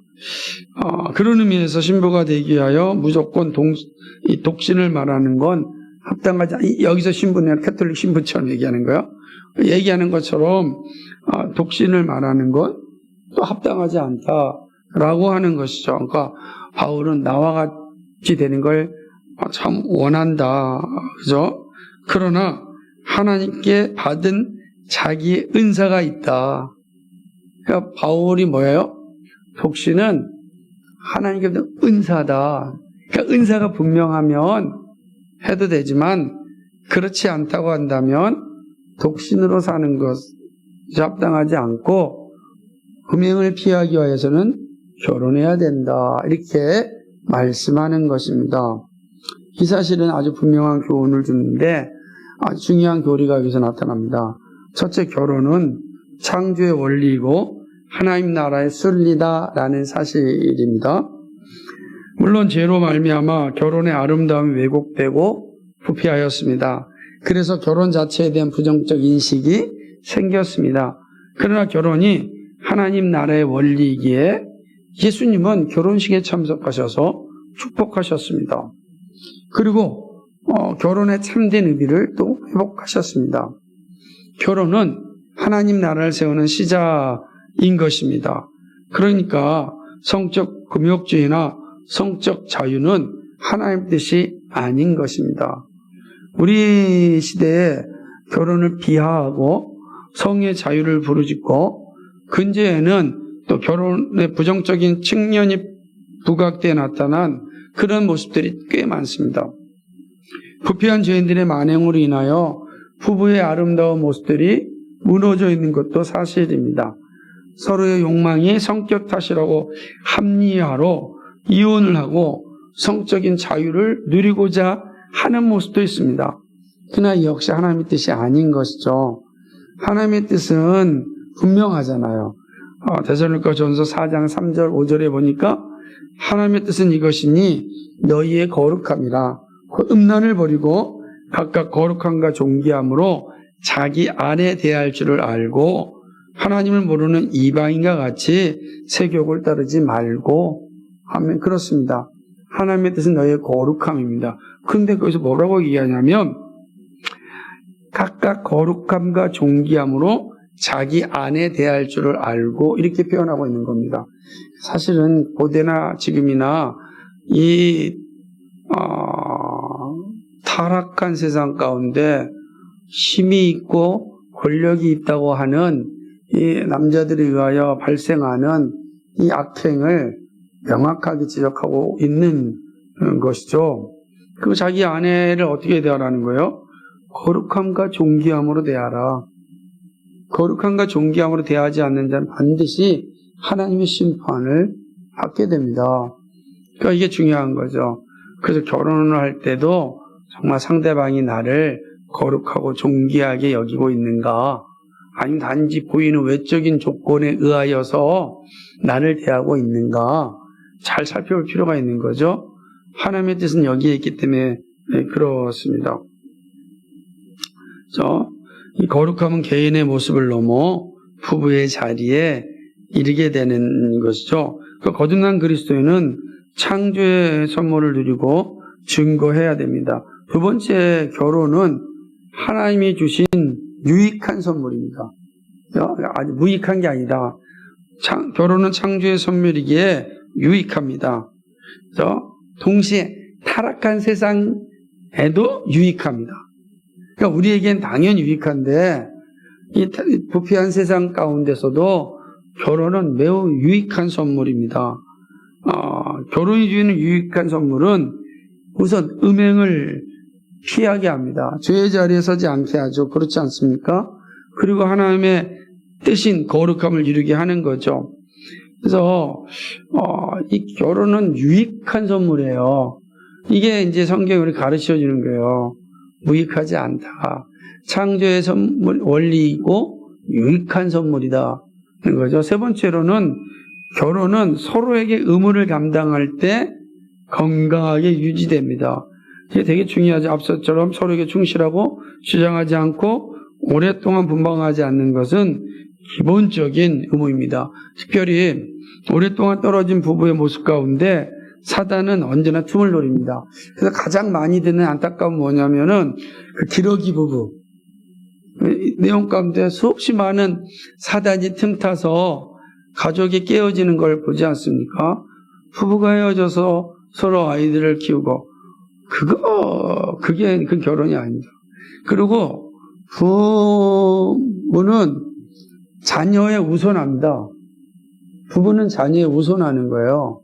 그런 의미에서 신부가 되기 위하여 무조건 이 독신을 말하는 건 합당하지, 여기서 신부는 캐톨릭 신부처럼 얘기하는 거예요. 얘기하는 것처럼 독신을 말하는 건 또 합당하지 않다라고 하는 것이죠. 그러니까 바울은 나와 같이 되는 걸 참 원한다. 그죠? 그러나 하나님께 받은 자기의 은사가 있다. 그러니까 바울이 뭐예요? 독신은 하나님께 받은 은사다. 그러니까 은사가 분명하면 해도 되지만 그렇지 않다고 한다면 독신으로 사는 것이 합당하지 않고 음행을 피하기 위해서는 결혼해야 된다. 이렇게 말씀하는 것입니다. 이 사실은 아주 분명한 교훈을 주는데 아주 중요한 교리가 여기서 나타납니다. 첫째, 결혼은 창조의 원리이고 하나님 나라의 순리다라는 사실입니다. 물론 죄로 말미암아 결혼의 아름다움이 왜곡되고 부패하였습니다. 그래서 결혼 자체에 대한 부정적 인식이 생겼습니다. 그러나 결혼이 하나님 나라의 원리이기에 예수님은 결혼식에 참석하셔서 축복하셨습니다. 그리고 결혼의 참된 의미를 또 회복하셨습니다. 결혼은 하나님 나라를 세우는 시작인 것입니다. 그러니까 성적 금욕주의나 성적 자유는 하나님 뜻이 아닌 것입니다. 우리 시대에 결혼을 비하하고 성의 자유를 부르짖고 근저에는 또 결혼의 부정적인 측면이 부각되어 나타난 그런 모습들이 꽤 많습니다. 부패한 죄인들의 만행으로 인하여 부부의 아름다운 모습들이 무너져 있는 것도 사실입니다. 서로의 욕망이 성격 탓이라고 합리화로 이혼을 하고 성적인 자유를 누리고자 하는 모습도 있습니다. 그러나 이 역시 하나님의 뜻이 아닌 것이죠. 하나님의 뜻은 분명하잖아요. 데살로니가전서 4장 3절 5절에 보니까 하나님의 뜻은 이것이니 너희의 거룩함이라 음란을 버리고 각각 거룩함과 존귀함으로 자기 아내 대할 줄을 알고 하나님을 모르는 이방인과 같이 세욕을 따르지 말고 하면 그렇습니다. 하나님의 뜻은 너희의 거룩함입니다. 그런데 거기서 뭐라고 얘기하냐면 각각 거룩함과 존귀함으로 자기 아내 대할 줄을 알고 이렇게 표현하고 있는 겁니다. 사실은 고대나 지금이나 이 타락한 세상 가운데 힘이 있고 권력이 있다고 하는 이 남자들에 의하여 발생하는 이 악행을 명확하게 지적하고 있는 것이죠. 그리고 자기 아내를 어떻게 대하라는 거예요? 거룩함과 존귀함으로 대하라. 거룩함과 존귀함으로 대하지 않는 자는 반드시 하나님의 심판을 받게 됩니다. 그러니까 이게 중요한 거죠. 그래서 결혼을 할 때도 정말 상대방이 나를 거룩하고 존귀하게 여기고 있는가, 아니면 단지 보이는 외적인 조건에 의하여서 나를 대하고 있는가 잘 살펴볼 필요가 있는 거죠. 하나님의 뜻은 여기에 있기 때문에 그렇습니다. 이 거룩함은 개인의 모습을 넘어 부부의 자리에 이르게 되는 것이죠. 거듭난 그리스도인은 창조의 선물을 누리고 증거해야 됩니다. 두 번째, 결혼은 하나님이 주신 유익한 선물입니다. 아주 무익한 게 아니다. 결혼은 창조의 선물이기에 유익합니다. 동시에 타락한 세상에도 유익합니다. 그러니까 우리에겐 당연히 유익한데 이 부패한 세상 가운데서도 결혼은 매우 유익한 선물입니다. 결혼이 주는 유익한 선물은 우선 음행을 피하게 합니다. 죄의 자리에 서지 않게 하죠. 그렇지 않습니까? 그리고 하나님의 뜻인 거룩함을 이루게 하는 거죠. 그래서 이 결혼은 유익한 선물이에요. 이게 이제 성경이 우리 가르쳐 주는 거예요. 무익하지 않다. 창조의 선물 원리이고 유익한 선물이다 하는 거죠. 세 번째로는 결혼은 서로에게 의무를 감당할 때 건강하게 유지됩니다. 이게 되게 중요하죠. 앞서처럼 서로에게 충실하고 주장하지 않고 오랫동안 분방하지 않는 것은 기본적인 의무입니다. 특별히 오랫동안 떨어진 부부의 모습 가운데 사단은 언제나 틈을 노립니다. 그래서 가장 많이 드는 안타까움은 뭐냐면은 그 기러기 부부 내용 가운데 수없이 많은 사단이 틈타서 가족이 깨어지는 걸 보지 않습니까? 부부가 헤어져서 서로 아이들을 키우고 그게 그 결혼이 아닙니다. 그리고 부부는 자녀에 우선합니다. 부부는 자녀에 우선하는 거예요.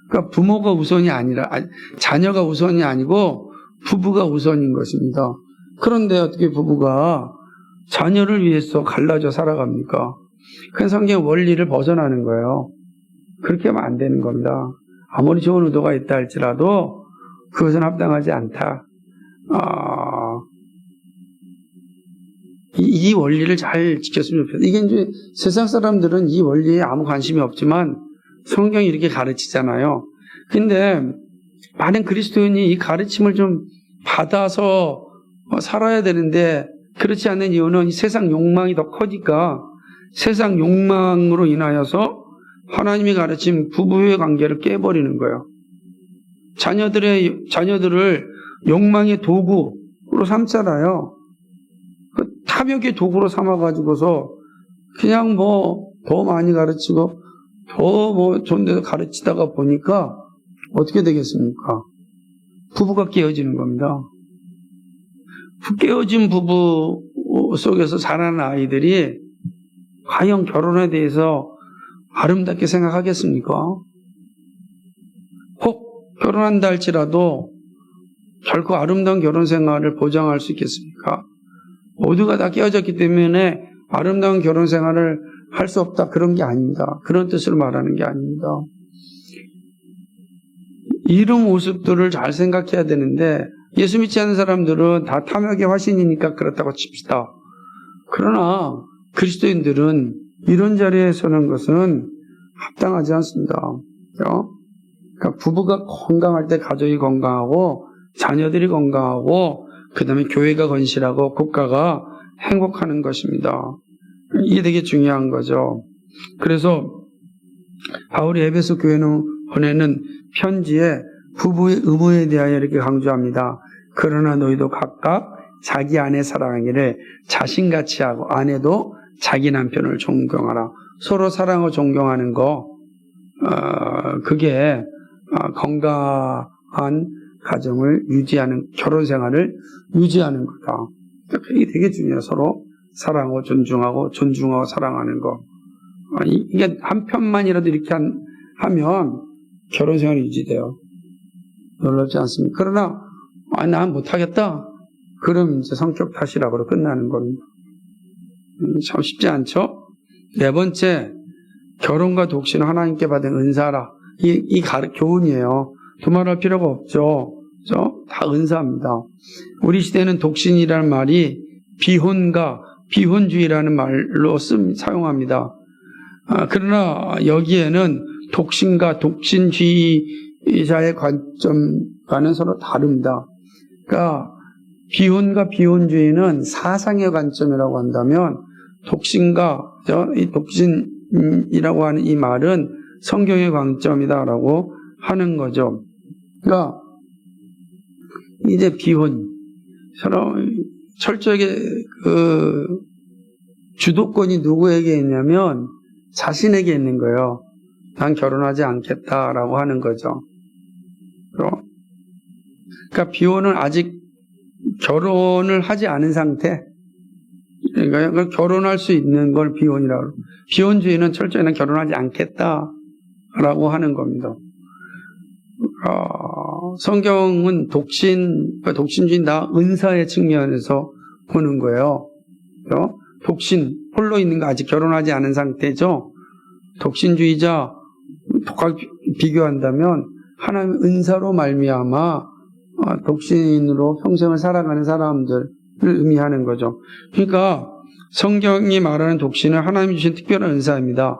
그러니까 부모가 우선이 아니라 자녀가 우선이 아니고 부부가 우선인 것입니다. 그런데 어떻게 부부가 자녀를 위해서 갈라져 살아갑니까? 그 성경 원리를 벗어나는 거예요. 그렇게 하면 안 되는 겁니다. 아무리 좋은 의도가 있다 할지라도 그것은 합당하지 않다. 이 원리를 잘 지켰으면 좋겠다. 이게 이제 세상 사람들은 이 원리에 아무 관심이 없지만 성경이 이렇게 가르치잖아요. 근데 많은 그리스도인이 이 가르침을 좀 받아서 살아야 되는데 그렇지 않는 이유는 이 세상 욕망이 더 커지니까 세상 욕망으로 인하여서 하나님이 가르친 부부의 관계를 깨버리는 거예요. 자녀들을 욕망의 도구로 삼잖아요. 그 탐욕의 도구로 삼아가지고서 그냥 더 많이 가르치고 더 좋은 데서 가르치다가 보니까 어떻게 되겠습니까? 부부가 깨어지는 겁니다. 깨어진 부부 속에서 자라는 아이들이 과연 결혼에 대해서 아름답게 생각하겠습니까? 혹 결혼한다 할지라도 결코 아름다운 결혼 생활을 보장할 수 있겠습니까? 모두가 다 깨어졌기 때문에 아름다운 결혼 생활을 할 수 없다, 그런 게 아닙니다. 그런 뜻을 말하는 게 아닙니다. 이런 모습들을 잘 생각해야 되는데 예수 믿지 않는 사람들은 다 탐욕의 화신이니까 그렇다고 칩시다. 그러나 그리스도인들은 이런 자리에 서는 것은 합당하지 않습니다. 그러니까 부부가 건강할 때 가족이 건강하고 자녀들이 건강하고 그 다음에 교회가 건실하고 국가가 행복하는 것입니다. 이게 되게 중요한 거죠. 그래서 바울이 에베소 교회는 보내는 편지에 부부의 의무에 대하여 이렇게 강조합니다. 그러나 너희도 각각 자기 아내 사랑하기를 자신같이 하고 아내도 자기 남편을 존경하라. 서로 사랑하고 존경하는 거, 그게 건강한 가정을 유지하는, 결혼 생활을 유지하는 거다. 그게 되게 중요해요. 서로 사랑하고 존중하고 사랑하는 거. 이게 한편만이라도 이렇게 하면 결혼 생활이 유지돼요. 놀랍지 않습니까? 그러나 난 못하겠다. 그럼 이제 성격 탓이라고 끝나는 겁니다. 참 쉽지 않죠? 네 번째, 결혼과 독신은 하나님께 받은 은사라. 이 교훈이에요. 두말할 필요가 없죠. 그죠? 다 은사입니다. 우리 시대는 독신이라는 말이 비혼주의라는 말로 사용합니다. 그러나 여기에는 독신과 독신주의자의 관점과는 서로 다릅니다. 그러니까 비혼과 비혼주의는 사상의 관점이라고 한다면 독신과 이 독신이라고 하는 이 말은 성경의 관점이다라고 하는 거죠. 그러니까 이제 비혼 서로 철저하게 주도권이 누구에게 있냐면 자신에게 있는 거예요. 난 결혼하지 않겠다라고 하는 거죠. 그러니까 비혼은 아직 결혼을 하지 않은 상태. 그러니까 결혼할 수 있는 걸 비혼이라고 그러고, 비혼주의는 철저히 결혼하지 않겠다라고 하는 겁니다. 성경은 독신주의는 다 은사의 측면에서 보는 거예요. 독신, 홀로 있는 거 아직 결혼하지 않은 상태죠. 독신주의자, 비교한다면 하나님의 은사로 말미암아 독신으로 평생을 살아가는 사람들을 의미하는 거죠. 그러니까 성경이 말하는 독신은 하나님이 주신 특별한 은사입니다.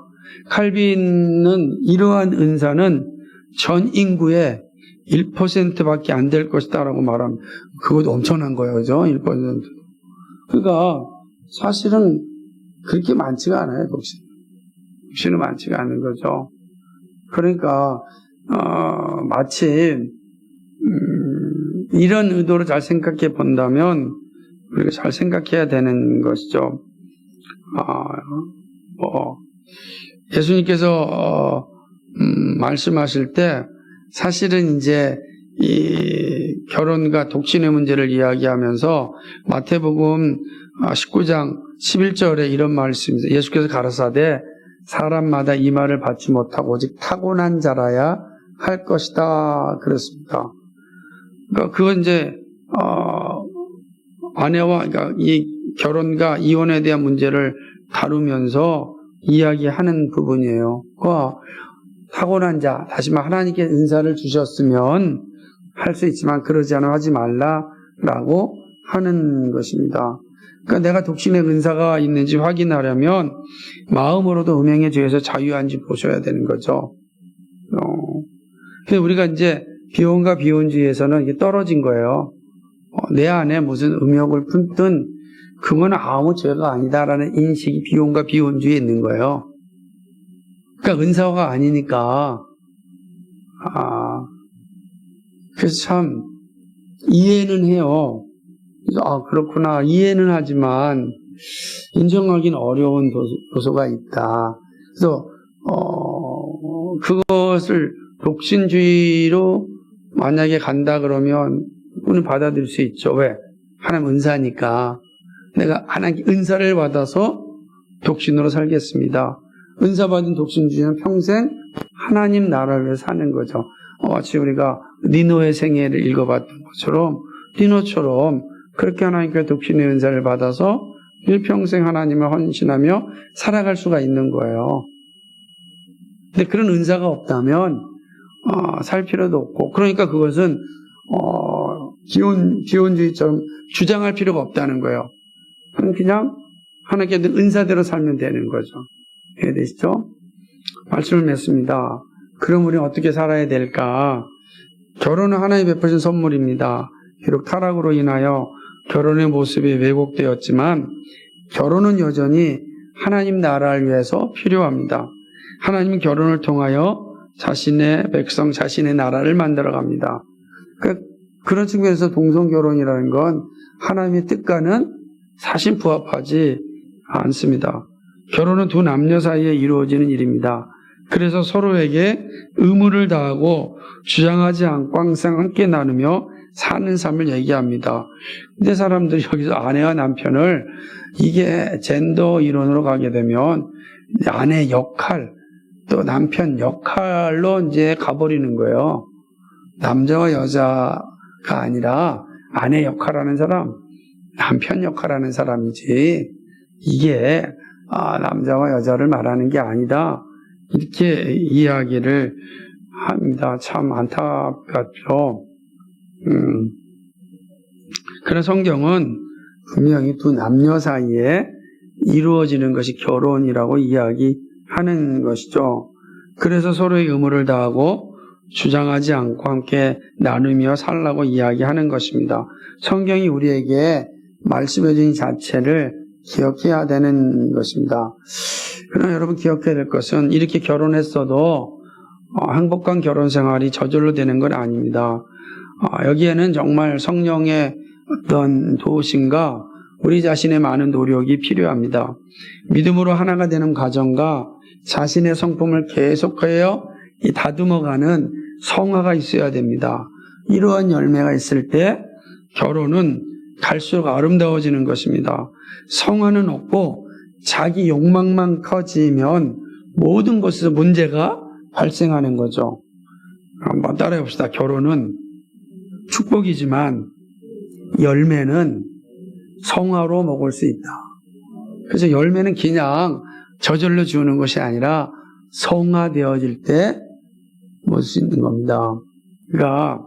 칼빈은 이러한 은사는 전 인구의 1%밖에 안 될 것이다 라고 말합니다. 그것도 엄청난 거예요. 그죠? 1%. 그러니까 사실은 그렇게 많지가 않아요. 독신은 많지가 않은 거죠. 그러니까 마치 이런 의도로 잘 생각해 본다면 우리가 잘 생각해야 되는 것이죠. 예수님께서 말씀하실 때 사실은 이제 이 결혼과 독신의 문제를 이야기하면서 마태복음 19장 11절에 이런 말씀입니다. 예수께서 가라사대 사람마다 이 말을 받지 못하고 오직 타고난 자라야 할 것이다 그랬습니다. 그러니까 그건 이제 아내와 그러니까 이 결혼과 이혼에 대한 문제를 다루면서 이야기하는 부분이에요. 타고난 자, 다시 말해 하나님께 은사를 주셨으면 할 수 있지만 그러지 않으면 하지 말라라고 하는 것입니다. 그러니까 내가 독신의 은사가 있는지 확인하려면 마음으로도 음행의 죄에서 자유한지 보셔야 되는 거죠. 그래서 우리가 이제 비혼과 비혼주의에서는 이게 떨어진 거예요. 내 안에 무슨 음욕을 품든 그건 아무 죄가 아니다라는 인식이 비혼과 비혼주의에 있는 거예요. 그러니까 은사가 아니니까. 그래서 참 이해는 해요. 그래서 그렇구나 이해는 하지만 인정하기는 어려운 도소가 있다. 그래서 그것을 독신주의로 만약에 간다 그러면 우리는 받아들일 수 있죠. 왜? 하나님 은사니까. 내가 하나님 은사를 받아서 독신으로 살겠습니다. 은사 받은 독신주의는 평생 하나님 나라를 위해 사는 거죠. 마치 우리가 니노의 생애를 읽어봤던 것처럼 니노처럼 그렇게 하나님께 독신의 은사를 받아서 일평생 하나님을 헌신하며 살아갈 수가 있는 거예요. 근데 그런 은사가 없다면 살 필요도 없고, 그러니까 그것은 비혼주의처럼 주장할 필요가 없다는 거예요. 그냥 하나님께 은사대로 살면 되는 거죠. 이해되시죠? 말씀을 맺습니다. 그럼 우리는 어떻게 살아야 될까? 결혼은 하나님이 베푸신 선물입니다. 비록 타락으로 인하여 결혼의 모습이 왜곡되었지만 결혼은 여전히 하나님 나라를 위해서 필요합니다. 하나님은 결혼을 통하여 자신의 백성, 자신의 나라를 만들어갑니다. 그런 측면에서 동성결혼이라는 건 하나님의 뜻과는 사실 부합하지 않습니다. 결혼은 두 남녀 사이에 이루어지는 일입니다. 그래서 서로에게 의무를 다하고 주장하지 않고 항상 함께 나누며 사는 삶을 얘기합니다. 근데 사람들이 여기서 아내와 남편을 이게 젠더 이론으로 가게 되면 아내 역할 또 남편 역할로 이제 가버리는 거예요. 남자와 여자가 아니라 아내 역할하는 사람, 남편 역할하는 사람이지 이게 남자와 여자를 말하는 게 아니다. 이렇게 이야기를 합니다. 참 안타깝죠. 그런 성경은 분명히 두 남녀 사이에 이루어지는 것이 결혼이라고 이야기하는 것이죠. 그래서 서로의 의무를 다하고 주장하지 않고 함께 나누며 살라고 이야기하는 것입니다. 성경이 우리에게 말씀해 주신 자체를 기억해야 되는 것입니다. 그러나 여러분 기억해야 될 것은 이렇게 결혼했어도 행복한 결혼 생활이 저절로 되는 건 아닙니다. 여기에는 정말 성령의 어떤 도우심과 우리 자신의 많은 노력이 필요합니다. 믿음으로 하나가 되는 가정과 자신의 성품을 계속하여 다듬어가는 성화가 있어야 됩니다. 이러한 열매가 있을 때 결혼은 갈수록 아름다워지는 것입니다. 성화는 없고 자기 욕망만 커지면 모든 것에서 문제가 발생하는 거죠. 한번 따라해 봅시다. 결혼은 축복이지만 열매는 성화로 먹을 수 있다. 그래서 열매는 그냥 저절로 주는 것이 아니라 성화되어질 때 먹을 수 있는 겁니다. 그러니까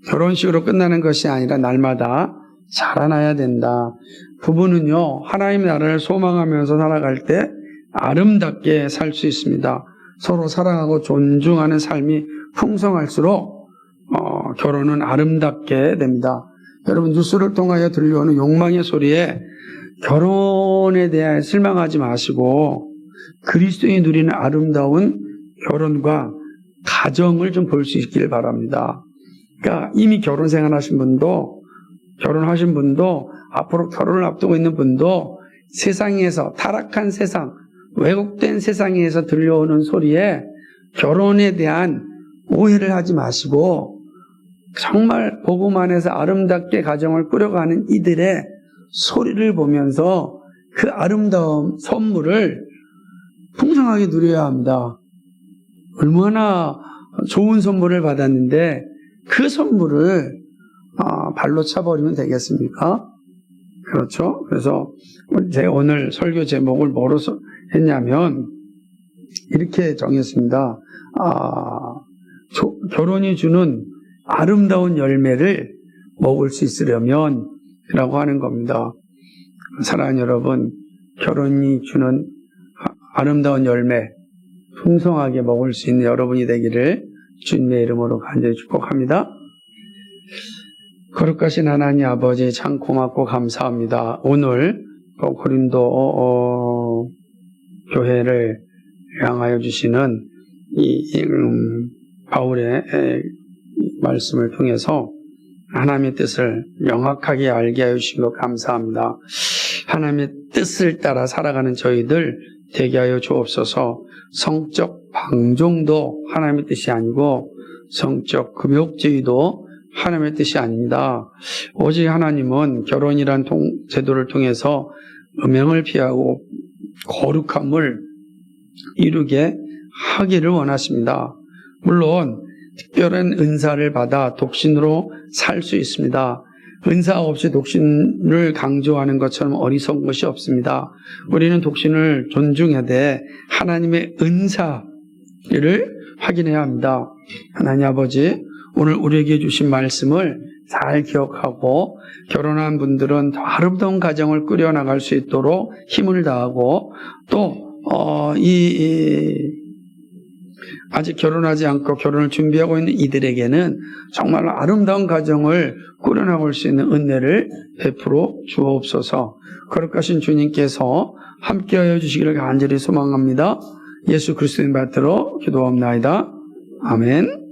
결혼식으로 끝나는 것이 아니라 날마다 자라나야 된다. 부부는요, 하나님의 나라를 소망하면서 살아갈 때 아름답게 살 수 있습니다. 서로 사랑하고 존중하는 삶이 풍성할수록 결혼은 아름답게 됩니다. 여러분 뉴스를 통하여 들려오는 욕망의 소리에 결혼에 대해 실망하지 마시고 그리스도인이 누리는 아름다운 결혼과 가정을 좀 볼 수 있기를 바랍니다. 그러니까 이미 결혼 생활하신 분도 결혼하신 분도 앞으로 결혼을 앞두고 있는 분도 세상에서 타락한 세상, 왜곡된 세상에서 들려오는 소리에 결혼에 대한 오해를 하지 마시고 정말 복음 안에서 아름답게 가정을 꾸려가는 이들의 소리를 보면서 그 아름다운 선물을 풍성하게 누려야 합니다. 얼마나 좋은 선물을 받았는데 그 선물을 발로 차버리면 되겠습니까? 그렇죠? 그래서 제가 오늘 설교 제목을 뭐로 했냐면 이렇게 정했습니다. 결혼이 주는 아름다운 열매를 먹을 수 있으려면 라고 하는 겁니다. 사랑하는 여러분, 결혼이 주는 아름다운 열매 풍성하게 먹을 수 있는 여러분이 되기를 주님의 이름으로 간절히 축복합니다. 거룩하신 하나님 아버지 참 고맙고 감사합니다. 오늘 고린도 교회를 향하여 주시는 바울의 말씀을 통해서 하나님의 뜻을 명확하게 알게 하여 주신 것 감사합니다. 하나님의 뜻을 따라 살아가는 저희들 되게 하여 주옵소서. 성적 방종도 하나님의 뜻이 아니고 성적 금욕주의도 하나님의 뜻이 아닙니다. 오직 하나님은 결혼이란 제도를 통해서 음행을 피하고 거룩함을 이루게 하기를 원하십니다. 물론 특별한 은사를 받아 독신으로 살 수 있습니다. 은사 없이 독신을 강조하는 것처럼 어리석은 것이 없습니다. 우리는 독신을 존중해야 돼 하나님의 은사를 확인해야 합니다. 하나님 아버지, 오늘 우리에게 주신 말씀을 잘 기억하고 결혼한 분들은 더 아름다운 가정을 꾸려나갈 수 있도록 힘을 다하고 또 아직 결혼하지 않고 결혼을 준비하고 있는 이들에게는 정말 아름다운 가정을 꾸려나갈 수 있는 은혜를 베풀어 주옵소서. 거룩하신 주님께서 함께하여 주시기를 간절히 소망합니다. 예수 그리스도의 받들어 기도합나이다. 아멘.